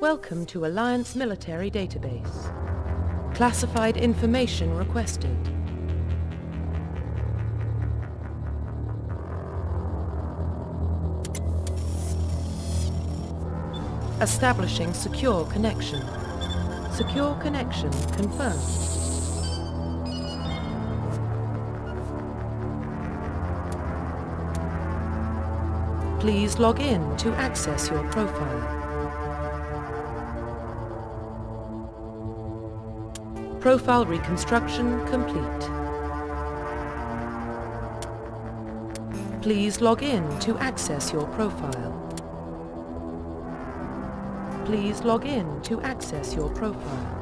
Welcome to Alliance Military Database. Classified information requested. Establishing secure connection. Secure connection confirmed. Please log in to access your profile. Profile reconstruction complete. Please log in to access your profile. Please log in to access your profile.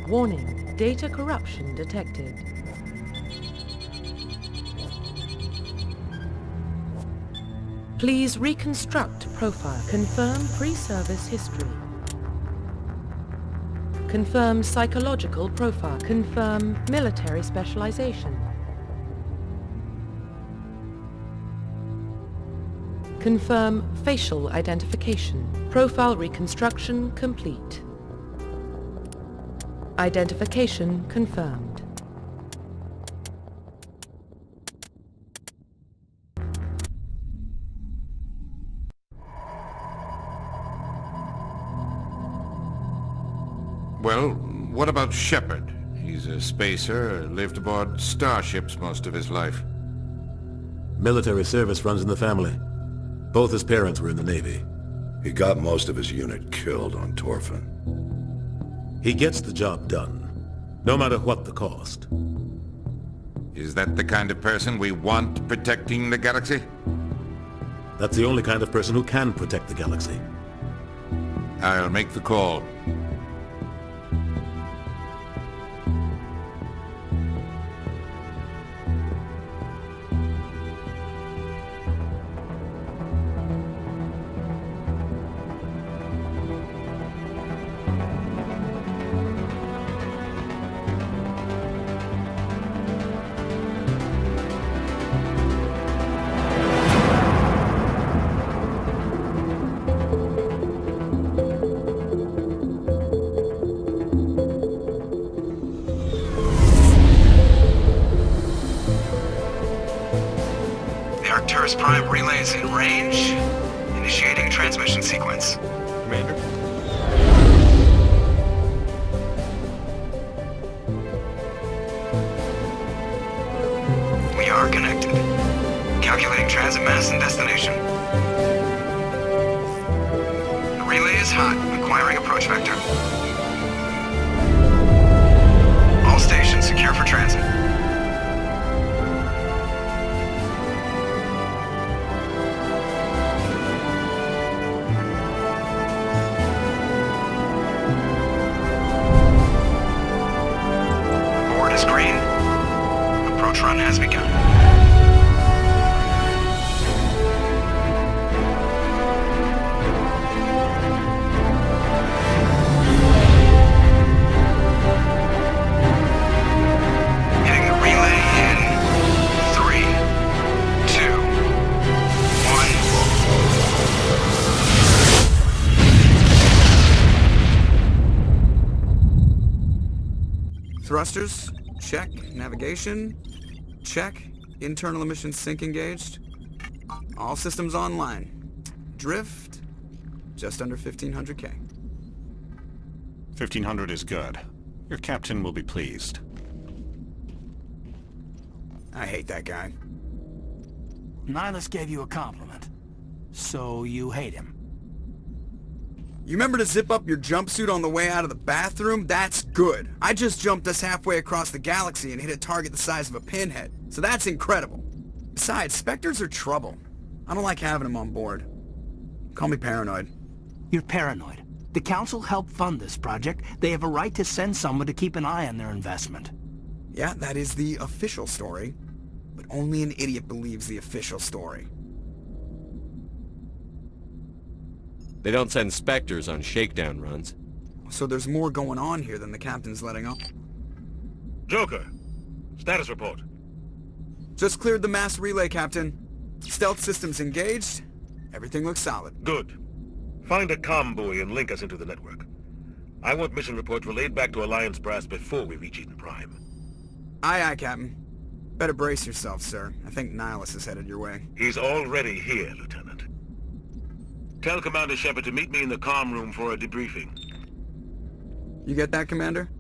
Warning, data corruption detected. Please reconstruct profile. Confirm pre-service history. Confirm psychological profile. Confirm military specialization. Confirm facial identification. Profile reconstruction complete. Identification confirmed. Well, what about Shepard? He's a spacer, lived aboard starships most of his life. Military service runs in the family. Both his parents were in the Navy. He got most of his unit killed on Torfin. He gets the job done, no matter what the cost. Is that the kind of person we want protecting the galaxy? That's the only kind of person who can protect the galaxy. I'll make the call. Arcturus Prime relays in range. Initiating transmission sequence. Commander. We are connected. Calculating transit mass and destination. The relay is hot. Acquiring approach vector. All stations secure for transit. Green. Approach run has begun. Hitting the relay in 3, 2, 1. Thrusters. Check. Navigation. Check. Internal emissions sync engaged. All systems online. Drift. Just under 1500K. 1500 is good. Your captain will be pleased. I hate that guy. Nihilus gave you a compliment. So you hate him. You remember to zip up your jumpsuit on the way out of the bathroom? That's good. I just jumped us halfway across the galaxy and hit a target the size of a pinhead. So that's incredible. Besides, Spectres are trouble. I don't like having them on board. Call me paranoid. You're paranoid. The Council helped fund this project. They have a right to send someone to keep an eye on their investment. Yeah, that is the official story. But only an idiot believes the official story. They don't send Spectres on shakedown runs. So there's more going on here than the captain's letting on. Joker, status report. Just cleared the mass relay, Captain. Stealth systems engaged. Everything looks solid. Good. Find a comm buoy and link us into the network. I want mission reports relayed back to Alliance Brass before we reach Eden Prime. Aye, aye, Captain. Better brace yourself, sir. I think Nihilus is headed your way. He's already here, Lieutenant. Tell Commander Shepard to meet me in the comm room for a debriefing. You get that, Commander?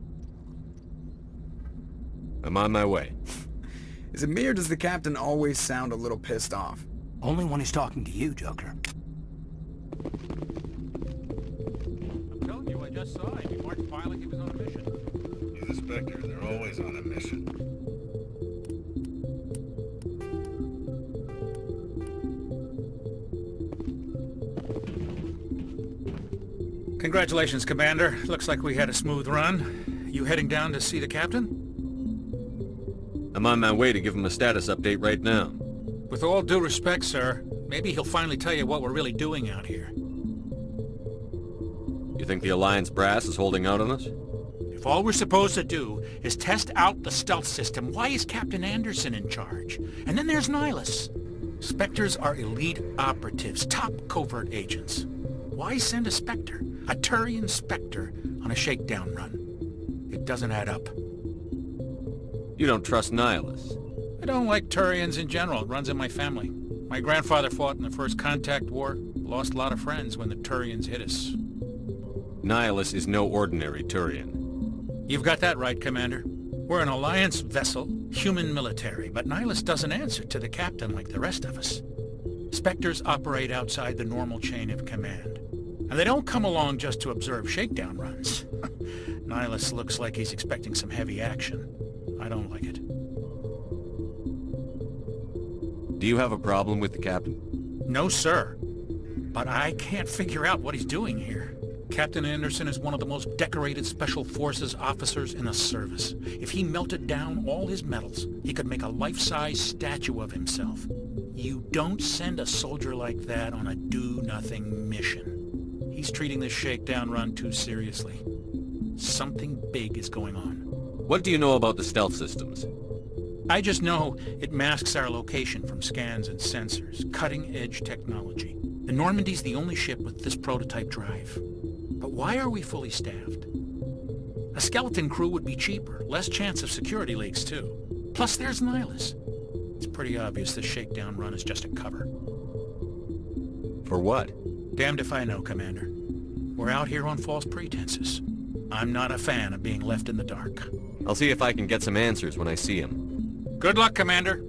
I'm on my way. Is it me or does the Captain always sound a little pissed off? Only when he's talking to you, Joker. I'm telling you, I just saw him. He marched by like he was on a mission. He's a Spectre. They're always on a mission. Congratulations, Commander. Looks like we had a smooth run. You heading down to see the Captain? I'm on my way to give him a status update right now. With all due respect, sir, maybe he'll finally tell you what we're really doing out here. You think the Alliance Brass is holding out on us? If all we're supposed to do is test out the stealth system, why is Captain Anderson in charge? And then there's Nihilus. Spectres are elite operatives, top covert agents. Why send a Spectre, a Turian Spectre, on a shakedown run? It doesn't add up. You don't trust Nihilus. I don't like Turians in general. It runs in my family. My grandfather fought in the First Contact War, lost a lot of friends when the Turians hit us. Nihilus is no ordinary Turian. You've got that right, Commander. We're an Alliance vessel, human military, but Nihilus doesn't answer to the Captain like the rest of us. Spectres operate outside the normal chain of command. And they don't come along just to observe shakedown runs. Nihilus looks like he's expecting some heavy action. I don't like it. Do you have a problem with the Captain? No, sir. But I can't figure out what he's doing here. Captain Anderson is one of the most decorated Special Forces officers in the service. If he melted down all his medals, he could make a life-size statue of himself. You don't send a soldier like that on a do-nothing mission. He's treating this shakedown run too seriously. Something big is going on. What do you know about the stealth systems? I just know it masks our location from scans and sensors. Cutting-edge technology. The Normandy's the only ship with this prototype drive. But why are we fully staffed? A skeleton crew would be cheaper, less chance of security leaks too. Plus there's Nihilus. It's pretty obvious this shakedown run is just a cover. For what? Damned if I know, Commander. We're out here on false pretenses. I'm not a fan of being left in the dark. I'll see if I can get some answers when I see him. Good luck, Commander.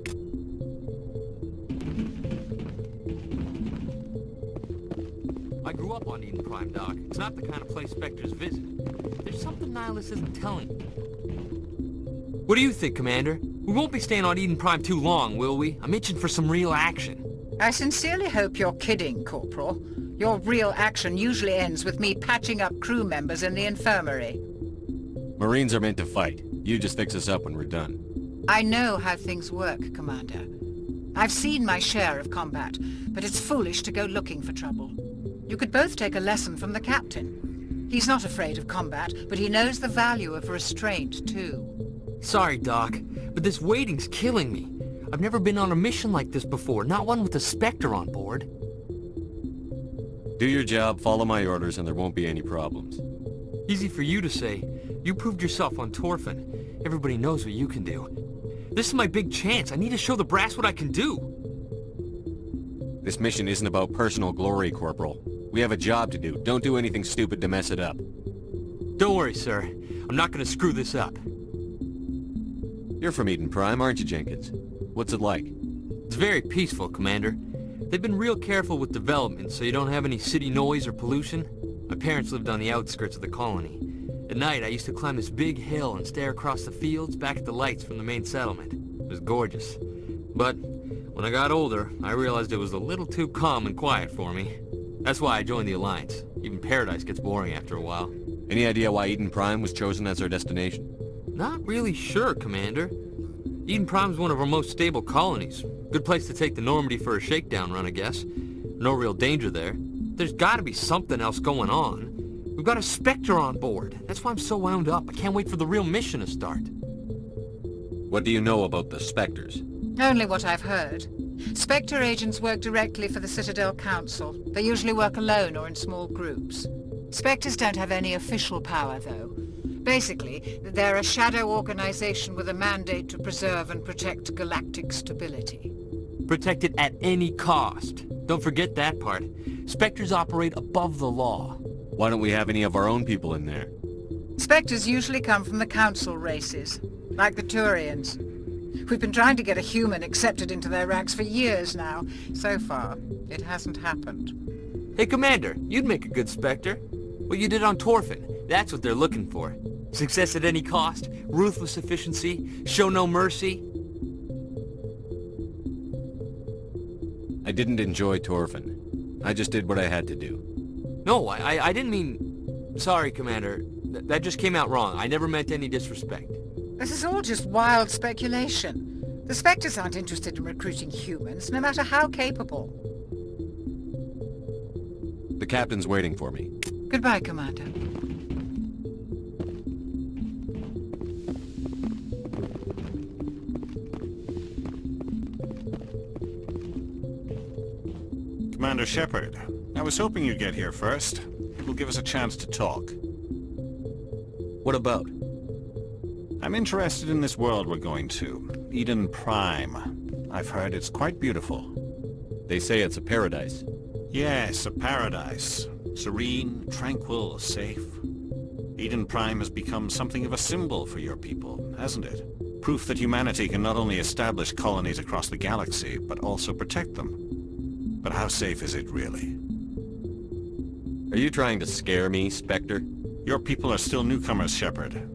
I grew up on Eden Prime, Doc. It's not the kind of place Spectres visit. There's something Nihilus isn't telling me. What do you think, Commander? We won't be staying on Eden Prime too long, will we? I'm itching for some real action. I sincerely hope you're kidding, Corporal. Your real action usually ends with me patching up crew members in the infirmary. Marines are meant to fight. You just fix us up when we're done. I know how things work, Commander. I've seen my share of combat, but it's foolish to go looking for trouble. You could both take a lesson from the Captain. He's not afraid of combat, but he knows the value of restraint, too. Sorry, Doc, but this waiting's killing me. I've never been on a mission like this before, not one with a Spectre on board. Do your job, follow my orders, and there won't be any problems. Easy for you to say. You proved yourself on Torfin. Everybody knows what you can do. This is my big chance. I need to show the brass what I can do. This mission isn't about personal glory, Corporal. We have a job to do. Don't do anything stupid to mess it up. Don't worry, sir. I'm not gonna screw this up. You're from Eden Prime, aren't you, Jenkins? What's it like? It's very peaceful, Commander. They've been real careful with development, so you don't have any city noise or pollution. My parents lived on the outskirts of the colony. At night, I used to climb this big hill and stare across the fields back at the lights from the main settlement. It was gorgeous. But when I got older, I realized it was a little too calm and quiet for me. That's why I joined the Alliance. Even Paradise gets boring after a while. Any idea why Eden Prime was chosen as our destination? Not really sure, Commander. Eden Prime's one of our most stable colonies. Good place to take the Normandy for a shakedown run, I guess. No real danger there. There's gotta be something else going on. We've got a Spectre on board. That's why I'm so wound up. I can't wait for the real mission to start. What do you know about the Spectres? Only what I've heard. Spectre agents work directly for the Citadel Council. They usually work alone or in small groups. Spectres don't have any official power, though. Basically, they're a shadow organization with a mandate to preserve and protect galactic stability. Protect it at any cost. Don't forget that part. Spectres operate above the law. Why don't we have any of our own people in there? Spectres usually come from the Council races, like the Turians. We've been trying to get a human accepted into their ranks for years now. So far, it hasn't happened. Hey, Commander, you'd make a good Spectre. What you did on Torfin, that's what they're looking for. Success at any cost, ruthless efficiency, show no mercy. I didn't enjoy Torfin. I just did what I had to do. No, I didn't mean... Sorry, Commander. That just came out wrong. I never meant any disrespect. This is all just wild speculation. The Spectres aren't interested in recruiting humans, no matter how capable. The captain's waiting for me. Goodbye, Commander. Commander Shepard, I was hoping you'd get here first. It will give us a chance to talk. What about? I'm interested in this world we're going to, Eden Prime. I've heard it's quite beautiful. They say it's a paradise. Yes, a paradise. Serene, tranquil, safe. Eden Prime has become something of a symbol for your people, hasn't it? Proof that humanity can not only establish colonies across the galaxy, but also protect them. But how safe is it really? Are you trying to scare me, Spectre? Your people are still newcomers, Shepard.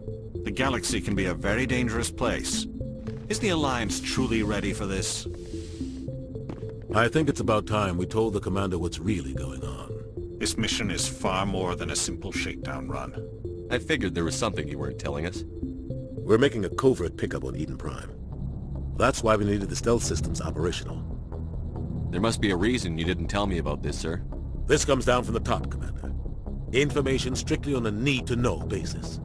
The galaxy can be a very dangerous place. Is the Alliance truly ready for this? I think it's about time we told the Commander what's really going on. This mission is far more than a simple shakedown run. I figured there was something you weren't telling us. We're making a covert pickup on Eden Prime. That's why we needed the stealth systems operational. There must be a reason you didn't tell me about this, sir. This comes down from the top, Commander. Information strictly on a need-to-know basis.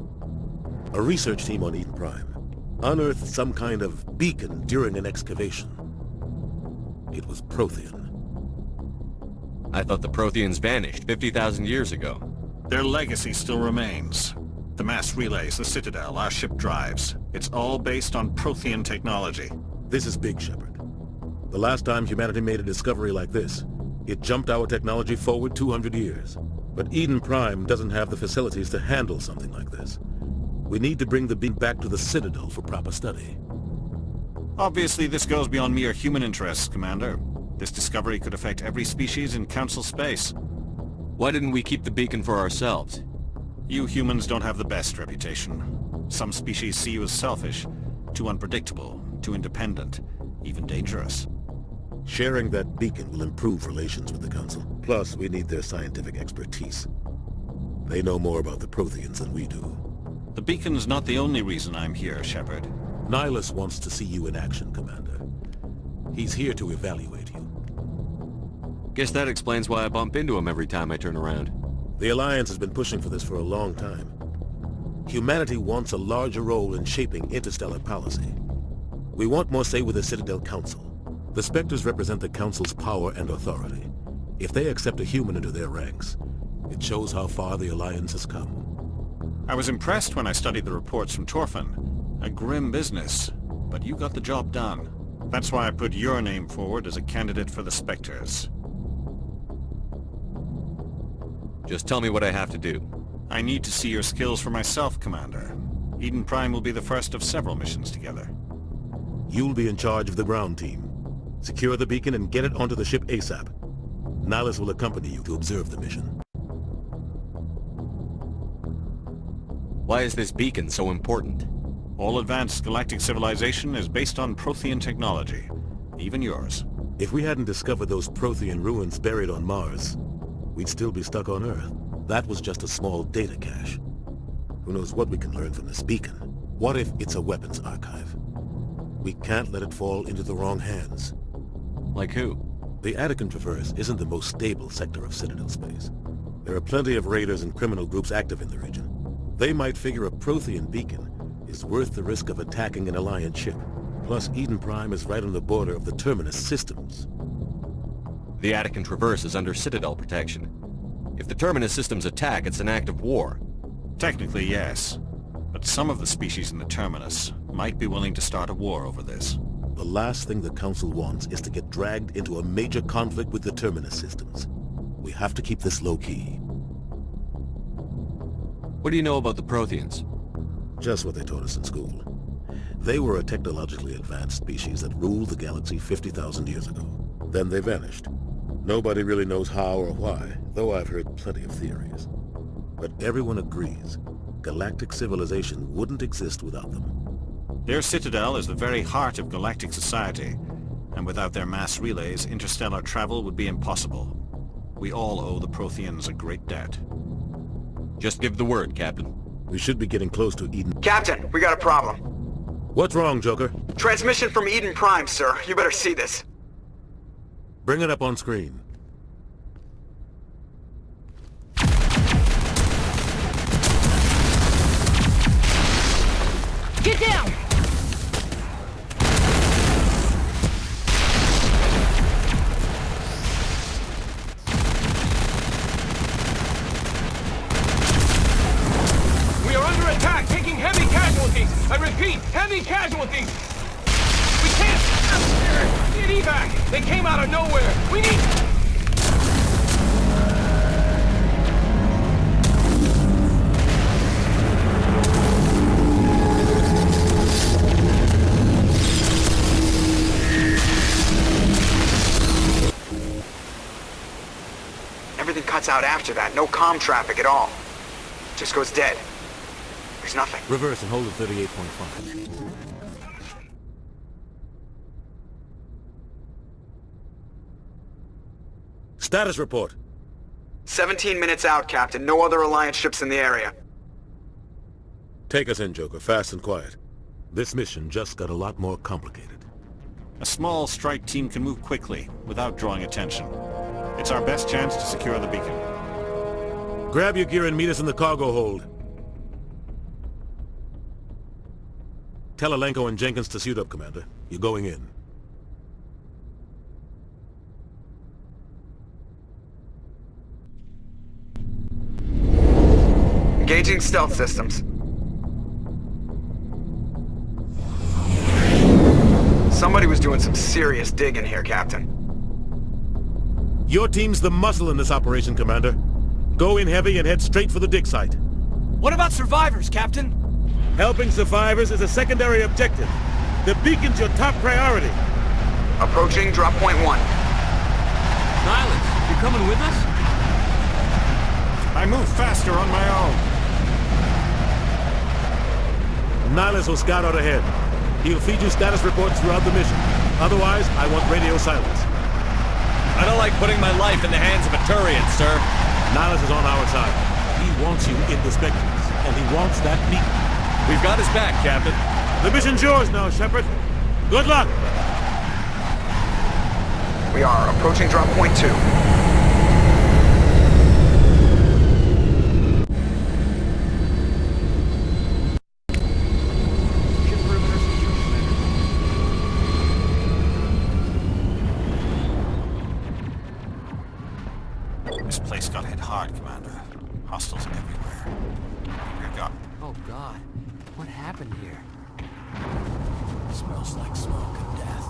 A research team on Eden Prime unearthed some kind of beacon during an excavation. It was Prothean. I thought the Protheans vanished 50,000 years ago. Their legacy still remains. The mass relays, the Citadel, our ship drives. It's all based on Prothean technology. This is big, Shepard. The last time humanity made a discovery like this, it jumped our technology forward 200 years. But Eden Prime doesn't have the facilities to handle something like this. We need to bring the beam back to the Citadel for proper study. Obviously, this goes beyond mere human interests, Commander. This discovery could affect every species in Council space. Why didn't we keep the beacon for ourselves? You humans don't have the best reputation. Some species see you as selfish, too unpredictable, too independent, even dangerous. Sharing that beacon will improve relations with the Council. Plus, we need their scientific expertise. They know more about the Protheans than we do. The beacon's not the only reason I'm here, Shepard. Nihilus wants to see you in action, Commander. He's here to evaluate you. Guess that explains why I bump into him every time I turn around. The Alliance has been pushing for this for a long time. Humanity wants a larger role in shaping interstellar policy. We want more say with the Citadel Council. The Spectres represent the Council's power and authority. If they accept a human into their ranks, it shows how far the Alliance has come. I was impressed when I studied the reports from Torfin. A grim business, but you got the job done. That's why I put your name forward as a candidate for the Spectres. Just tell me what I have to do. I need to see your skills for myself, Commander. Eden Prime will be the first of several missions together. You'll be in charge of the ground team. Secure the beacon and get it onto the ship ASAP. Nihilus will accompany you to observe the mission. Why is this beacon so important? All advanced galactic civilization is based on Prothean technology. Even yours. If we hadn't discovered those Prothean ruins buried on Mars, we'd still be stuck on Earth. That was just a small data cache. Who knows what we can learn from this beacon? What if it's a weapons archive? We can't let it fall into the wrong hands. Like who? The Attican Traverse isn't the most stable sector of Citadel space. There are plenty of raiders and criminal groups active in the region. They might figure a Prothean beacon is worth the risk of attacking an Alliance ship. Plus, Eden Prime is right on the border of the Terminus systems. The Attican Traverse is under Citadel protection. If the Terminus systems attack, it's an act of war. Technically, yes. But some of the species in the Terminus might be willing to start a war over this. The last thing the Council wants is to get dragged into a major conflict with the Terminus systems. We have to keep this low-key. What do you know about the Protheans? Just what they taught us in school. They were a technologically advanced species that ruled the galaxy 50,000 years ago. Then they vanished. Nobody really knows how or why, though I've heard plenty of theories. But everyone agrees, galactic civilization wouldn't exist without them. Their citadel is the very heart of galactic society, and without their mass relays, interstellar travel would be impossible. We all owe the Protheans a great debt. Just give the word, Captain. We should be getting close to Eden. Captain, we got a problem. What's wrong, Joker? Transmission from Eden Prime, sir. You better see this. Bring it up on screen. Get down! We are under attack, taking heavy casualties. I repeat, heavy casualties. We can't get evac. They came out of nowhere. We need... Everything cuts out after that. No comm traffic at all. Just goes dead. There's nothing. Reverse and hold at 38.5. Status report. 17 minutes out, Captain. No other Alliance ships in the area. Take us in, Joker, fast and quiet. This mission just got a lot more complicated. A small strike team can move quickly, without drawing attention. It's our best chance to secure the beacon. Grab your gear and meet us in the cargo hold. Tell Alenko and Jenkins to suit up, Commander. You're going in. Engaging stealth systems. Somebody was doing some serious digging here, Captain. Your team's the muscle in this operation, Commander. Go in heavy and head straight for the dig site. What about survivors, Captain? Helping survivors is a secondary objective. The beacon's your top priority. Approaching drop point 1. Nihilus, you coming with us? I move faster on my own. Nihilus will scout out ahead. He'll feed you status reports throughout the mission. Otherwise, I want radio silence. I don't like putting my life in the hands of a Turian, sir. Nihilus is on our side. He wants you in the Spectres, and he wants that beacon. We've got his back, Captain. The mission's yours now, Shepard. Good luck! We are approaching drop point 2. This place got hit hard, Commander. Hostiles everywhere. We've got... Oh God, what happened here? Smells like smoke and death.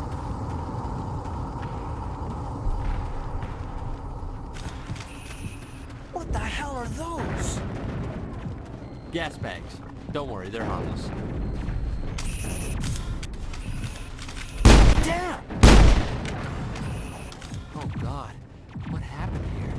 What the hell are those? Gas bags. Don't worry, they're harmless. Damn! Oh God, what happened here?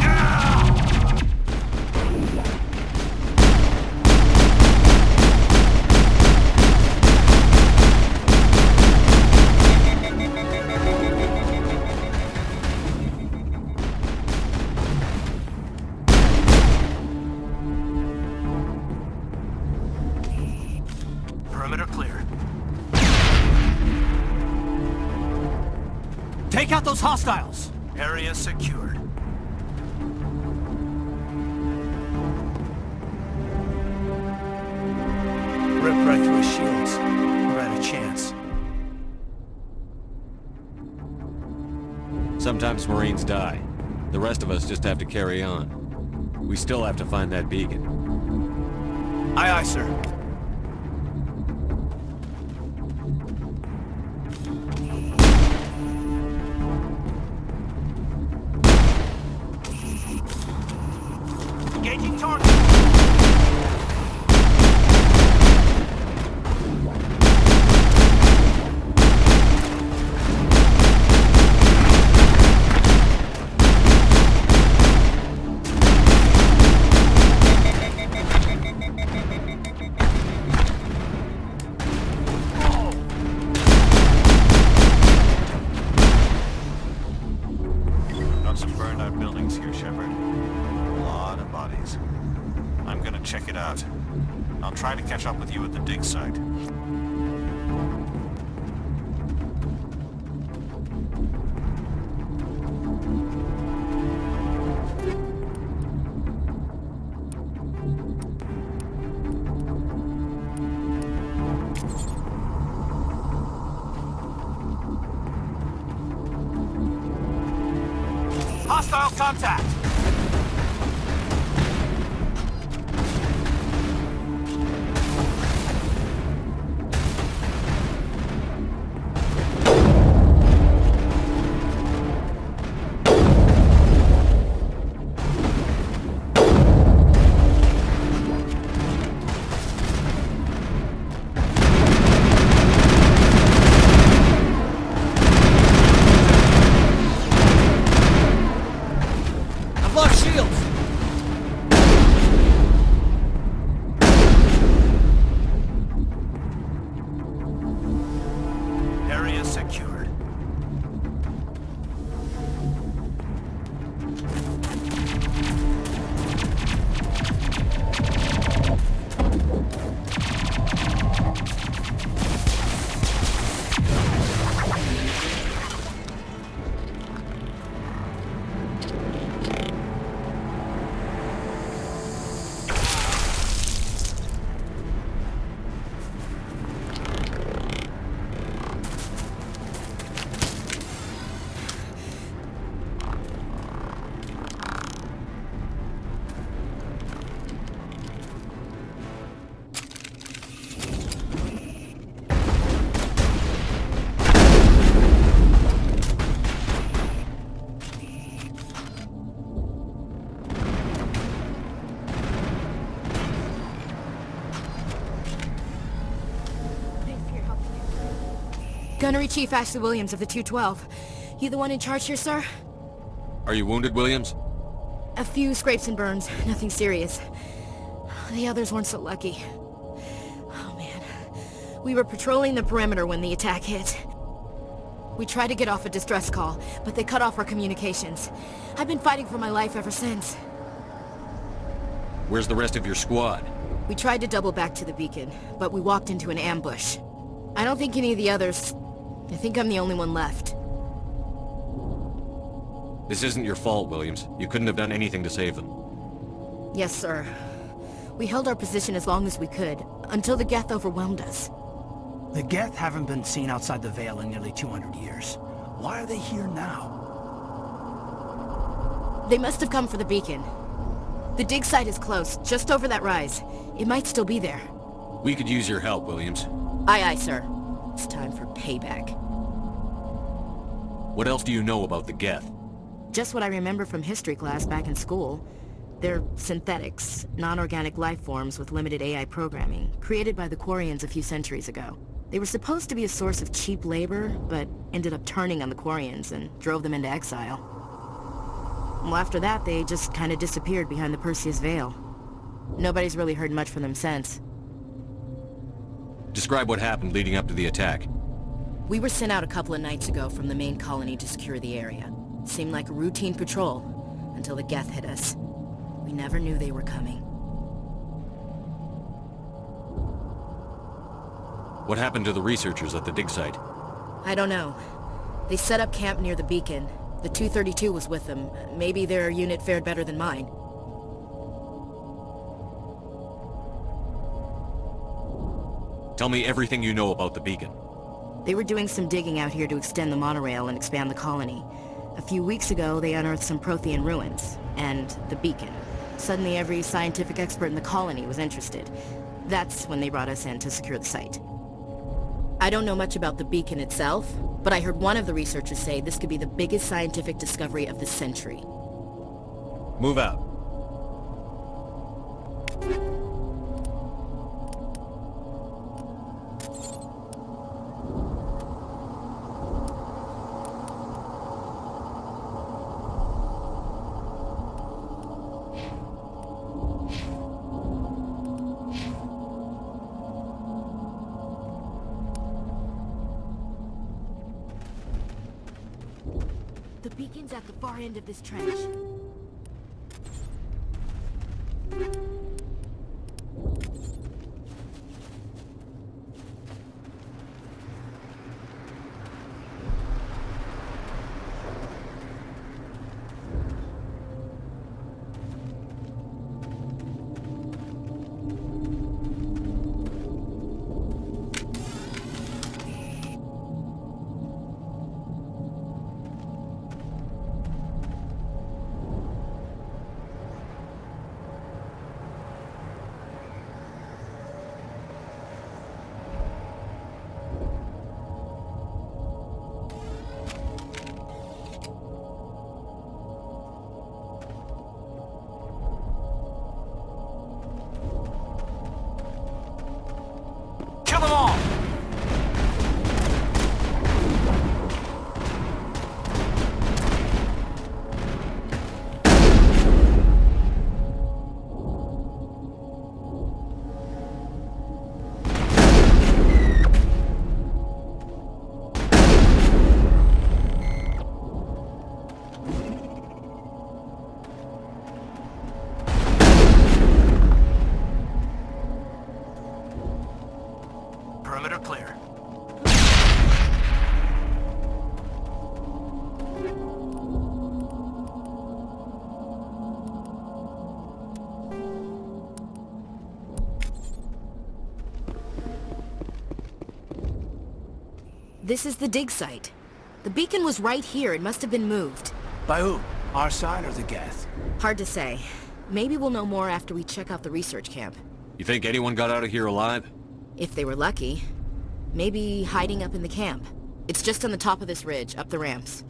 Ah! Take out those hostiles! Area secured. Rip right through his shields. We're at a chance. Sometimes Marines die. The rest of us just have to carry on. We still have to find that beacon. Aye, aye, sir. Engaging target. Got some burned out buildings here, Shepard. A lot of bodies. I'm gonna check it out. I'll try to catch up with you at the dig site. Hostile contact! I've lost shields! Area secured. Gunnery Chief Ashley Williams of the 212. You the one in charge here, sir? Are you wounded, Williams? A few scrapes and burns, nothing serious. The others weren't so lucky. Oh man. We were patrolling the perimeter when the attack hit. We tried to get off a distress call, but they cut off our communications. I've been fighting for my life ever since. Where's the rest of your squad? We tried to double back to the beacon, but we walked into an ambush. I don't think any of the others... I think I'm the only one left. This isn't your fault, Williams. You couldn't have done anything to save them. Yes, sir. We held our position as long as we could, until the Geth overwhelmed us. The Geth haven't been seen outside the Veil in nearly 200 years. Why are they here now? They must have come for the beacon. The dig site is close, just over that rise. It might still be there. We could use your help, Williams. Aye, aye, sir. It's time for payback. What else do you know about the Geth? Just what I remember from history class back in school. They're synthetics, non-organic life forms with limited AI programming, created by the Quarians a few centuries ago. They were supposed to be a source of cheap labor, but ended up turning on the Quarians and drove them into exile. Well, after that, they just kind of disappeared behind the Perseus Veil. Nobody's really heard much from them since. Describe what happened leading up to the attack. We were sent out a couple of nights ago from the main colony to secure the area. Seemed like a routine patrol, until the Geth hit us. We never knew they were coming. What happened to the researchers at the dig site? I don't know. They set up camp near the beacon. The 232 was with them. Maybe their unit fared better than mine. Tell me everything you know about the beacon. They were doing some digging out here to extend the monorail and expand the colony. A few weeks ago, they unearthed some Prothean ruins, and the beacon. Suddenly every scientific expert in the colony was interested. That's when they brought us in to secure the site. I don't know much about the beacon itself, but I heard one of the researchers say this could be the biggest scientific discovery of the century. Move out. The beacon's at the far end of this trench. Kill them all! Perimeter clear. This is the dig site. The beacon was right here. It must have been moved. By who? Our side or the Geth? Hard to say. Maybe we'll know more after we check out the research camp. You think anyone got out of here alive? If they were lucky. Maybe hiding up in the camp. It's just on the top of this ridge, up the ramps.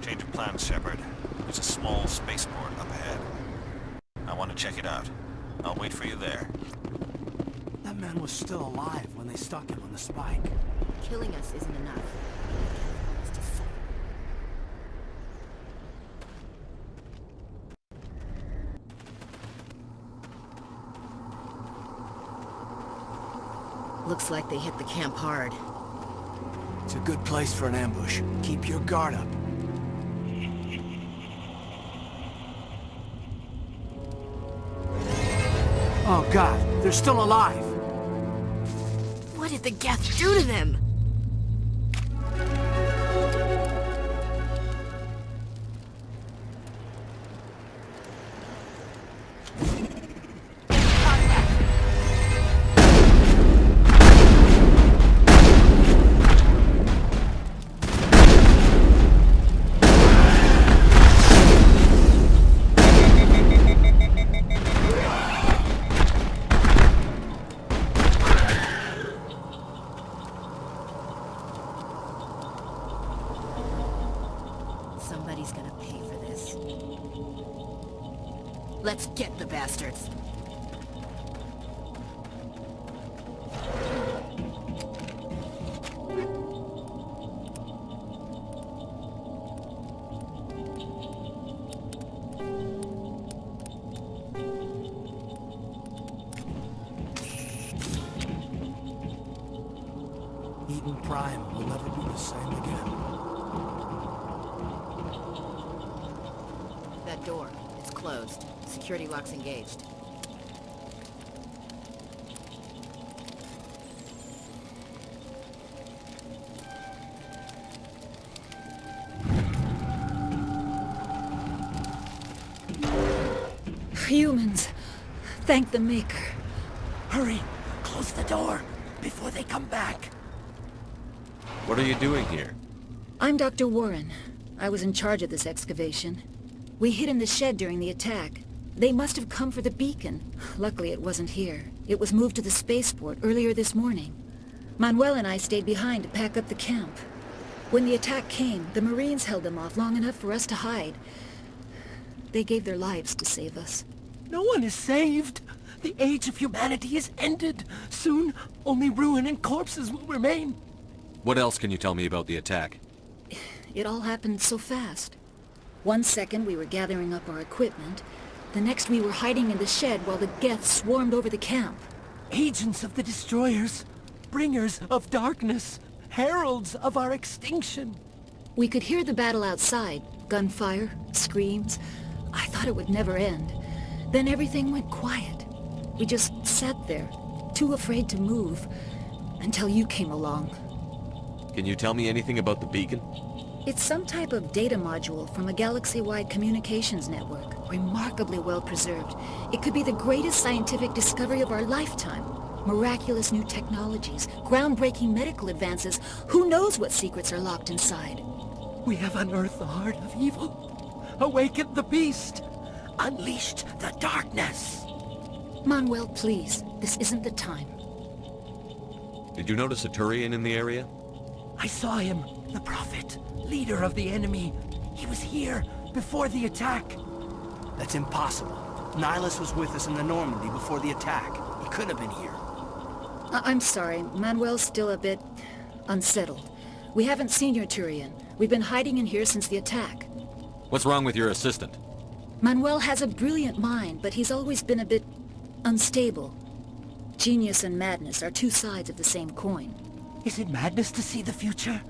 Change of plans, Shepard. There's a small spaceport up ahead. I want to check it out. I'll wait for you there. That man was still alive when they stuck him on the spike. Killing us isn't enough. Looks like they hit the camp hard. It's a good place for an ambush. Keep your guard up. Oh God, they're still alive! What did the Geth do to them? Somebody's gonna pay for this. Let's get the bastards. Eden Prime will never be the same again. That door, it's closed. Security lock's engaged. humans. Thank the Maker. Hurry! Close the door before they come back. What are you doing here? I'm Dr. Warren. I was in charge of this excavation. We hid in the shed during the attack. They must have come for the beacon. Luckily it wasn't here. It was moved to the spaceport earlier this morning. Manuel and I stayed behind to pack up the camp. When the attack came, the Marines held them off long enough for us to hide. They gave their lives to save us. No one is saved. The age of humanity is ended. Soon, only ruin and corpses will remain. What else can you tell me about the attack? It all happened so fast. 1 second we were gathering up our equipment. The next we were hiding in the shed while the Geth swarmed over the camp. Agents of the destroyers. Bringers of darkness. Heralds of our extinction. We could hear the battle outside. Gunfire, screams. I thought it would never end. Then everything went quiet. We just sat there, too afraid to move, until you came along. Can you tell me anything about the beacon? It's some type of data module from a galaxy-wide communications network, remarkably well preserved. It could be the greatest scientific discovery of our lifetime. Miraculous new technologies, groundbreaking medical advances. Who knows what secrets are locked inside? We have unearthed the heart of evil, awakened the beast, unleashed the darkness. Manuel, please, this isn't the time. Did you notice a Turian in the area? I saw him, the Prophet, leader of the enemy. He was here before the attack. That's impossible. Nihilus was with us in the Normandy before the attack. He couldn't have been here. I'm sorry, Manuel's still a bit unsettled. We haven't seen your Turian. We've been hiding in here since the attack. What's wrong with your assistant? Manuel has a brilliant mind, but he's always been a bit unstable. Genius and madness are two sides of the same coin. Is it madness to see the future?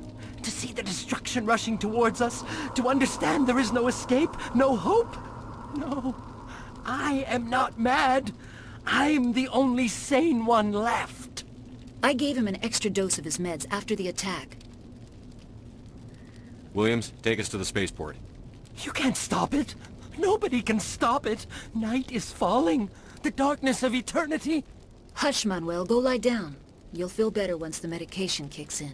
To see the destruction rushing towards us? To understand there is no escape? No hope? No. I am not mad. I'm the only sane one left. I gave him an extra dose of his meds after the attack. Williams, take us to the spaceport. You can't stop it. Nobody can stop it. Night is falling. The darkness of eternity. Hush, Manuel. Go lie down. You'll feel better once the medication kicks in.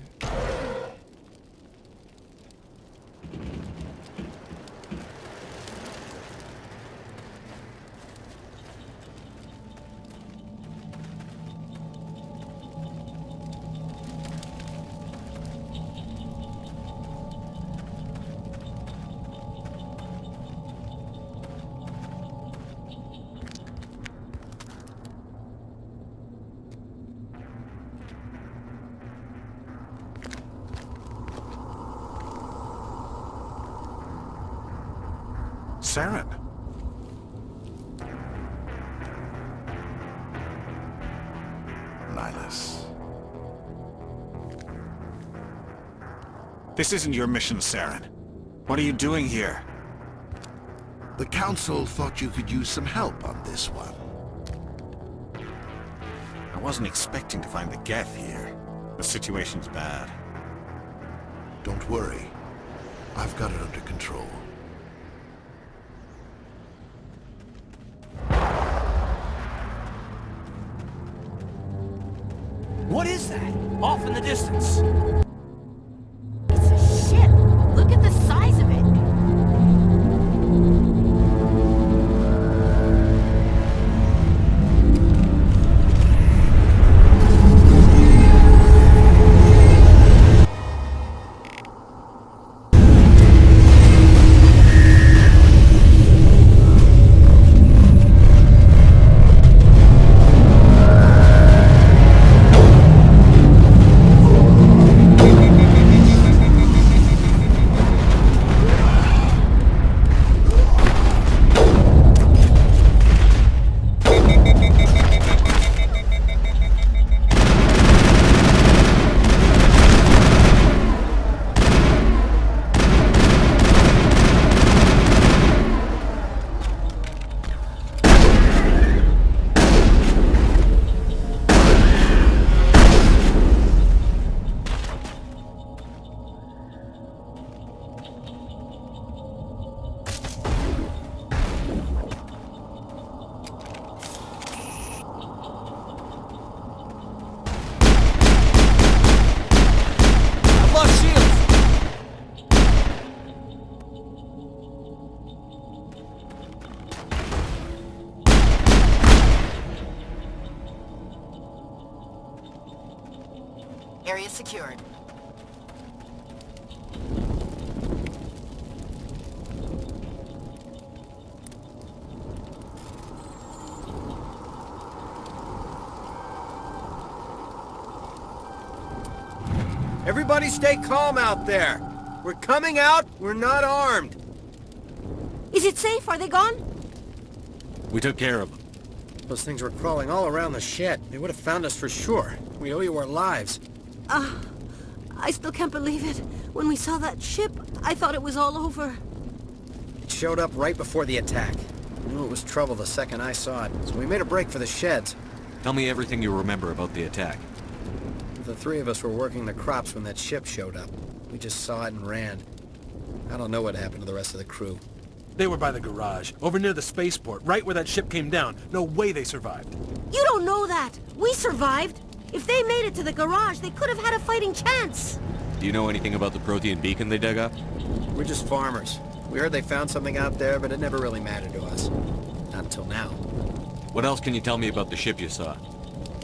Saren. Nihilus. This isn't your mission, Saren. What are you doing here? The Council thought you could use some help on this one. I wasn't expecting to find the Geth here. The situation's bad. Don't worry. I've got it under control. What is that? Off in the distance. It's a ship. Look at the size of it. Area secured. Everybody stay calm out there. We're coming out, we're not armed. Is it safe? Are they gone? We took care of them. Those things were crawling all around the shed. They would have found us for sure. We owe you our lives. I still can't believe it. When we saw that ship, I thought it was all over. It showed up right before the attack. I knew it was trouble the second I saw it, so we made a break for the sheds. Tell me everything you remember about the attack. The three of us were working the crops when that ship showed up. We just saw it and ran. I don't know what happened to the rest of the crew. They were by the garage, over near the spaceport, right where that ship came down. No way they survived. You don't know that. We survived. If they made it to the garage, they could have had a fighting chance. Do you know anything about the Protean beacon they dug up? We're just farmers. We heard they found something out there, but it never really mattered to us. Not until now. What else can you tell me about the ship you saw?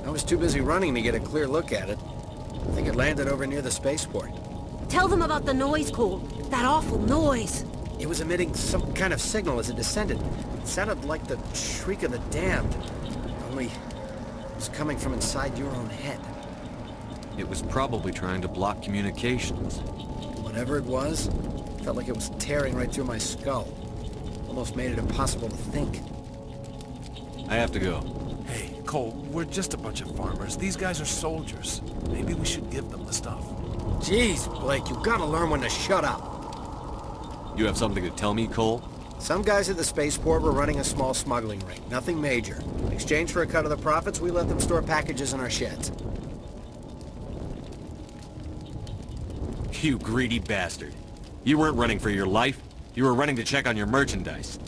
I was too busy running to get a clear look at it. I think it landed over near the spaceport. Tell them about the noise, Cole. That awful noise. It was emitting some kind of signal as it descended. It sounded like the shriek of the damned. Only it was coming from inside your own head. It was probably trying to block communications. Whatever it was, felt like it was tearing right through my skull. Almost made it impossible to think. I have to go. Hey, Cole, we're just a bunch of farmers. These guys are soldiers. Maybe we should give them the stuff. Jeez, Blake, you gotta learn when to shut up. You have something to tell me, Cole? Some guys at the spaceport were running a small smuggling ring. Nothing major. In exchange for a cut of the profits, we let them store packages in our sheds. You greedy bastard. You weren't running for your life. You were running to check on your merchandise.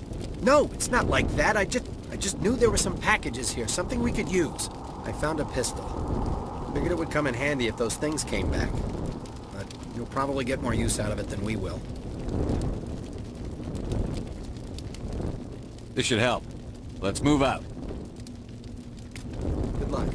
No, it's not like that. I just knew there were some packages here, something we could use. I found a pistol. Figured it would come in handy if those things came back. But you'll probably get more use out of it than we will. This should help. Let's move out. Good luck.